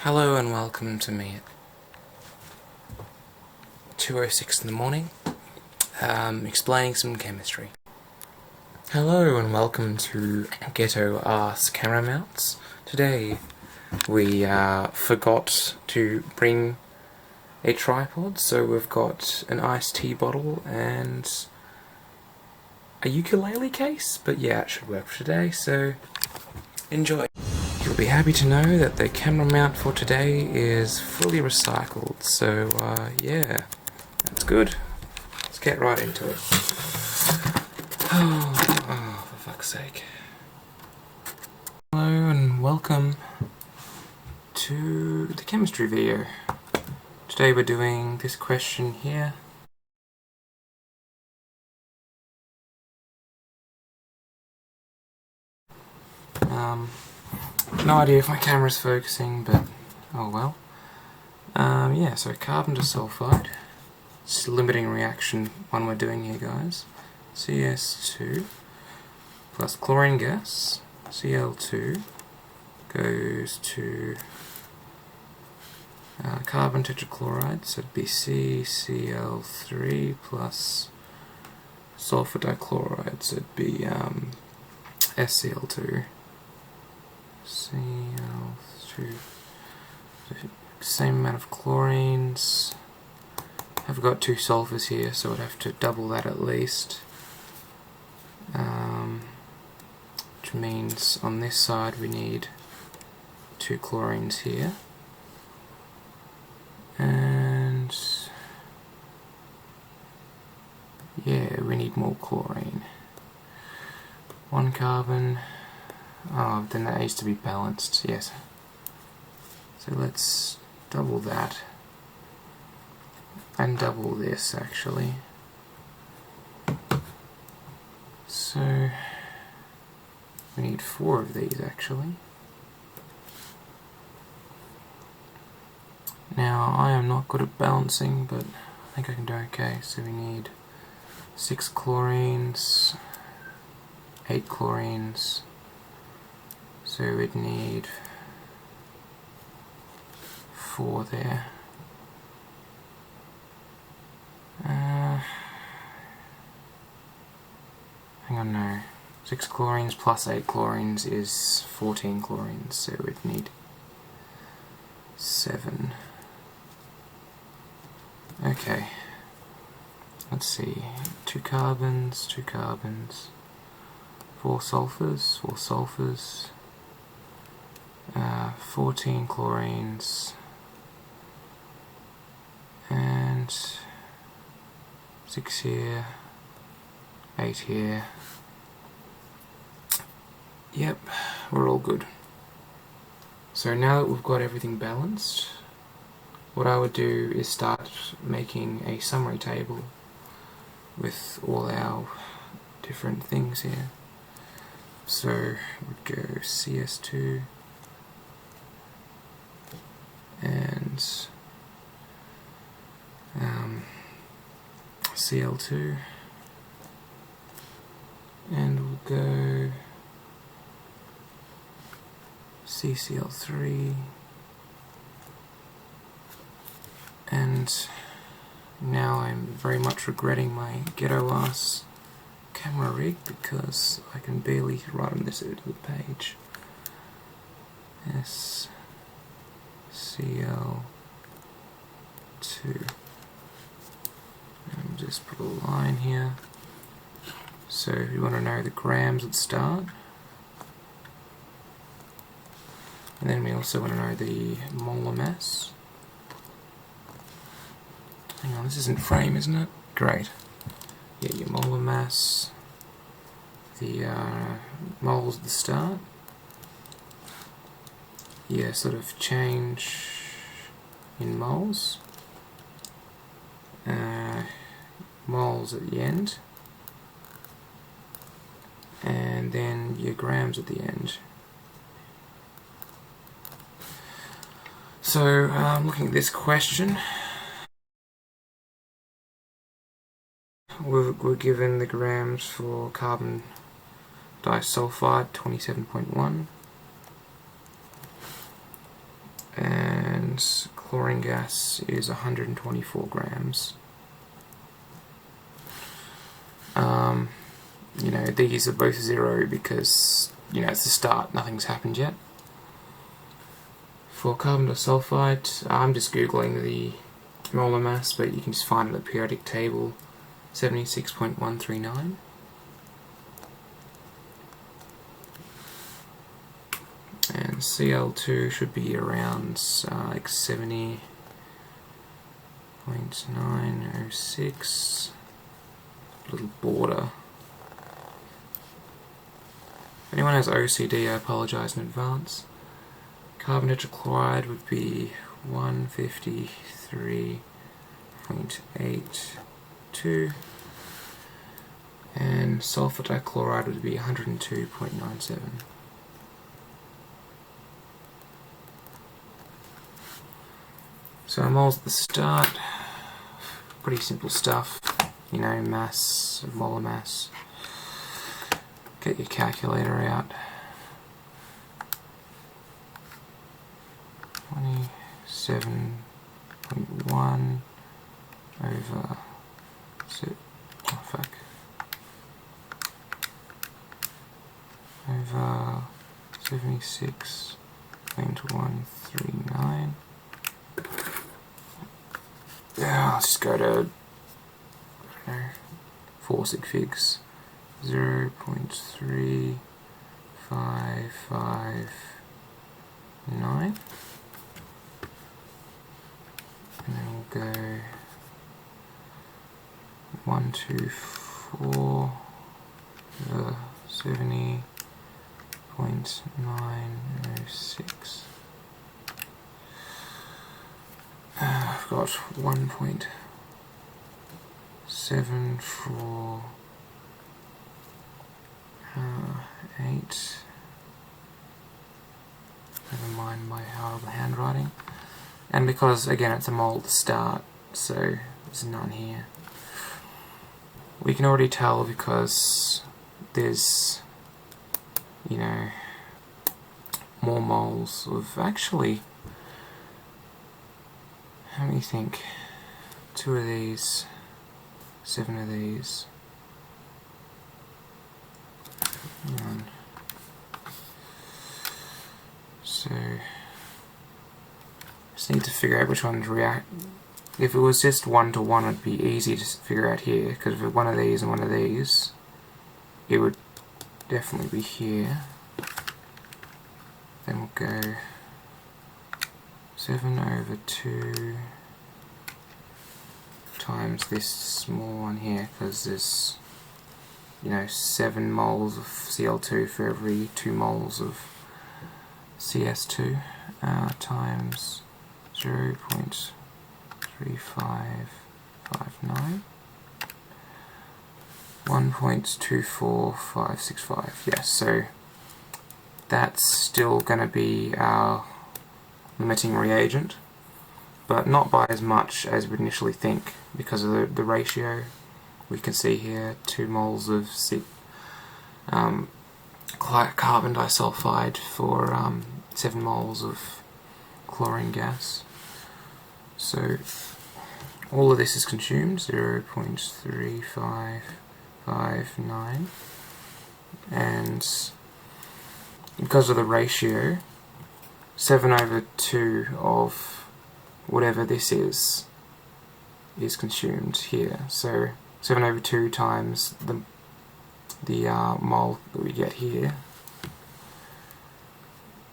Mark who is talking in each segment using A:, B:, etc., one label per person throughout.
A: Hello and welcome to me at 2:06 in the morning, explaining some chemistry. Hello and welcome to Ghetto Arse Camera Mounts. Today we forgot to bring a tripod, so we've got an iced tea bottle and a ukulele case, but yeah, it should work for today, so enjoy. You'll be happy to know that the camera mount for today is fully recycled, so yeah, that's good. Let's get right into it. Oh, for fuck's sake. Hello and welcome to the chemistry video. Today we're doing this question here. No idea if my camera's focusing, but oh well. Yeah, so carbon disulfide. It's a limiting reaction one we're doing here, guys. CS2 plus chlorine gas, Cl2, goes to carbon tetrachloride, so it'd be CCl3 plus sulfur dichloride, so it'd be SCl2. Cl2, same amount of chlorines. I've got two sulfurs here, so I'd have to double that at least. Which means on this side we need two chlorines here. And yeah, we need more chlorine. One carbon. Oh, then that needs to be balanced, yes. So let's double that. And double this, actually. So we need 4 of these, actually. Now, I am not good at balancing, but I think I can do okay. So we need 6 chlorines, 8 chlorines. So we'd need 4 there. Hang on, no. 6 chlorines plus 8 chlorines is 14 chlorines, so we'd need 7. Okay. Let's see. 2 carbons, 2 carbons. 4 sulfurs, 4 sulfurs. 14 chlorines. And 6 here. 8 here. Yep, we're all good. So now that we've got everything balanced, what I would do is start making a summary table with all our different things here. So we'd go CS2 and Cl2, and we'll go CCl3, and now I'm very much regretting my ghetto ass camera rig because I can barely write on this end of the page. SCl2. And just put a line here. So if you want to know the grams at start, and then we also want to know the molar mass. Hang on, this isn't frame, isn't it? Great. Yeah, your molar mass, the moles at the start, yeah, sort of change in moles, moles at the end, and then your grams at the end. So, looking at this question, we're given the grams for carbon disulfide, 27.1, and and chlorine gas is 124 grams. You know, these are both 0 because, you know, it's the start, nothing's happened yet. For carbon disulfide, I'm just googling the molar mass, but you can just find it at the periodic table, 76.139. And Cl2 should be around like 70.906. Little border. If anyone has OCD, I apologise in advance. Carbon tetrachloride would be 153.82, and sulfur dichloride would be 102.97. So moles at the start, pretty simple stuff, you know, mass, molar mass. Get your calculator out. 27.1 over, over 76.139. Yeah, I'll just go to, I don't know, 4 sig figs. 0.3559, and then we'll go 124 over 70.906. I've got 1.74 8. Never mind my horrible handwriting. And because, again, it's a mole at the start, so there's none here. We can already tell because there's, you know, more moles of, actually, let me think, 2 of these, 7 of these. So, just need to figure out which ones react. If it was just 1 to 1, it'd be easy to figure out here, because if it was one of these and one of these, it would definitely be here. Then we'll go 7 over 2 times this small one here, because there's, you know, 7 moles of Cl2 for every 2 moles of CS2, times 0.3559, 1.24565. Yes, so that's still going to be our limiting reagent, but not by as much as we'd initially think because of the ratio. We can see here 2 moles of carbon disulfide for 7 moles of chlorine gas. So all of this is consumed, 0.3559, and because of the ratio, 7 over 2 of whatever this is consumed here. So 7 over 2 times the mole that we get here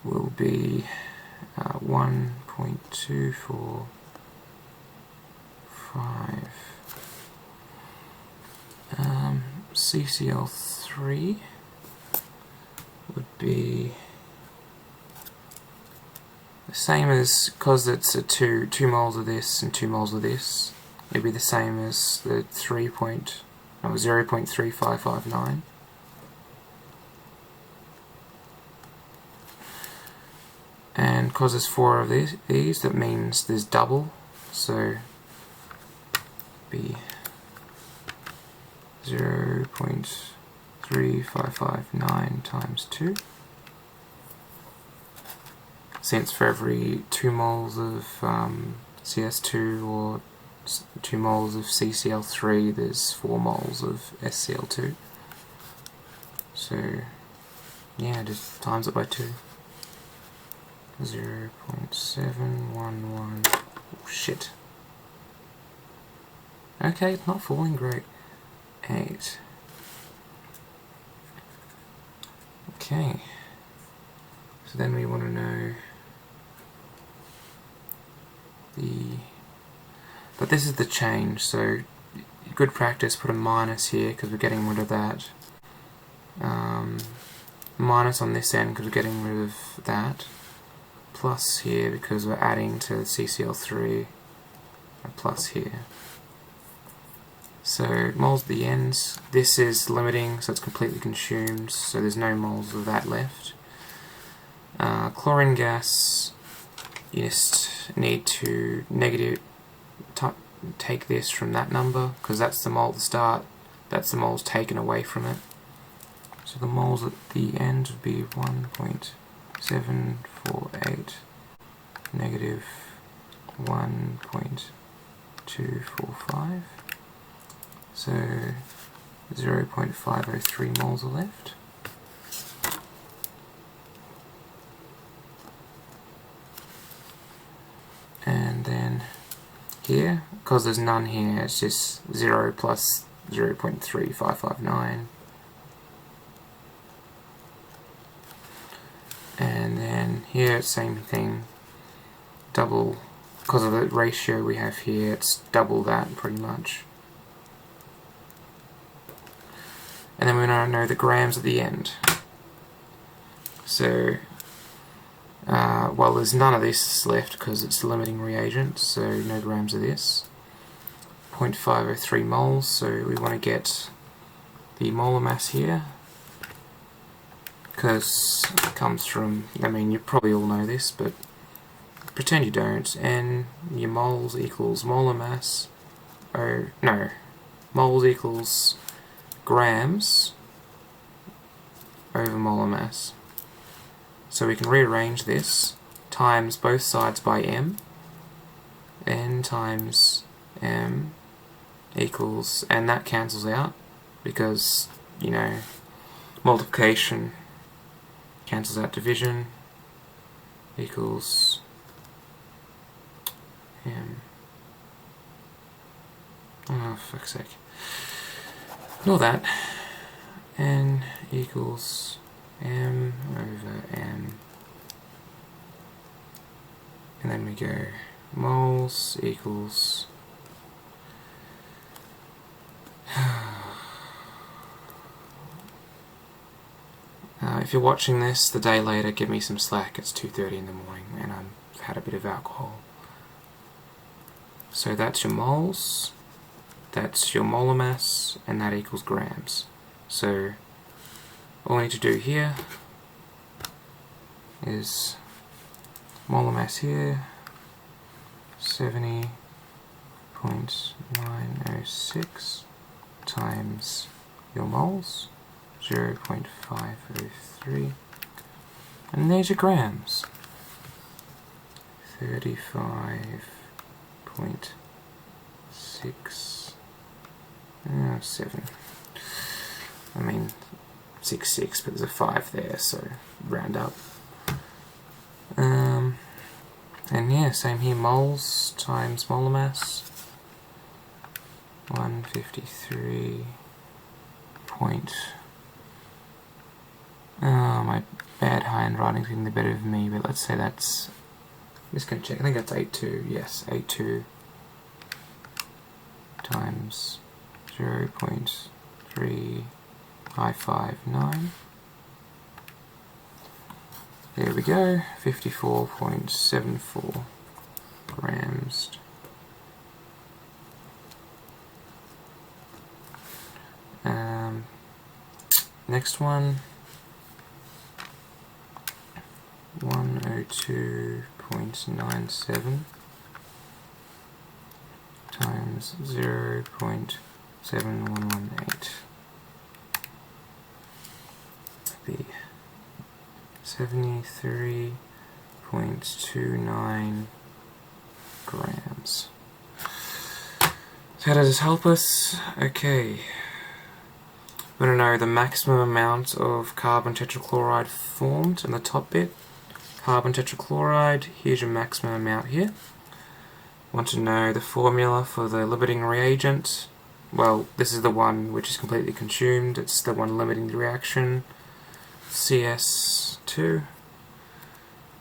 A: will be 1.245. CCl3 would be the same as, because it's a 2 moles of this and 2 moles of this, it'd be the same as the 0.3559. And because there's 4 of these, that means there's double, so be 0.3559 times 2. since for every 2 moles of CS2 or 2 moles of CCl3 there's 4 moles of SCl2. So yeah, just times it by 2. 0.711. Oh shit. Okay, it's not falling great. 8. Okay. So then we want to know but this is the change, so good practice, put a minus here because we're getting rid of that. Minus on this end because we're getting rid of that. Plus here because we're adding to CCl3. A plus here. So moles at the ends. This is limiting, so it's completely consumed, so there's no moles of that left. Chlorine gas, you just need to take this from that number, because that's the mole at the start, that's the moles taken away from it. So the moles at the end would be 1.748 negative 1.245. So 0.503 moles are left. And then here, because there's none here, it's just 0 plus 0.3559. And then here, it's same thing, double, because of the ratio we have here, it's double that pretty much. And then we want to know the grams at the end. So, well, there's none of this left because it's a limiting reagent, so no grams of this. 0.503 moles, so we want to get the molar mass here, because it comes from, I mean, you probably all know this, but pretend you don't, and your moles equals molar mass, moles equals grams over molar mass. So we can rearrange this, times both sides by m, n times m equals, and that cancels out because, you know, multiplication cancels out division, equals m. Oh, fuck's sake. Ignore that. N equals m over m. And then we go moles equals if you're watching this the day later, give me some slack. It's 2:30 in the morning and I've had a bit of alcohol. So that's your moles, that's your molar mass, and that equals grams. So all I need to do here is molar mass here, 70.906 times your moles, 0.503, and there's your grams, 35.67. I mean 66, but there's a 5 there, so round up. And yeah, same here, moles times molar mass, 153. My bad handwriting's getting the better of me, but let's say that's, I'm just going to check, I think that's 82, yes, 82 times 0.3559. There we go, 54.74 grams. Next one, 102.97 times 0.7118. Be 73.9 0.29 grams. So how does this help us? Okay. We want to know the maximum amount of carbon tetrachloride formed in the top bit. Carbon tetrachloride, here's your maximum amount here. Want to know the formula for the limiting reagent. Well, this is the one which is completely consumed. It's the one limiting the reaction. CS2.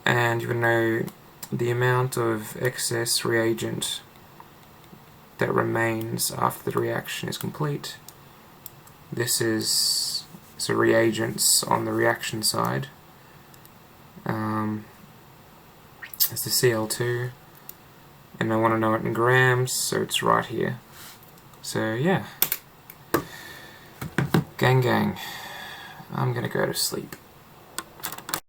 A: And you want to know the amount of excess reagent that remains after the reaction is complete. This is so reagents on the reaction side. It's the Cl2, and I want to know it in grams, so it's right here. So yeah, gang, I'm gonna go to sleep.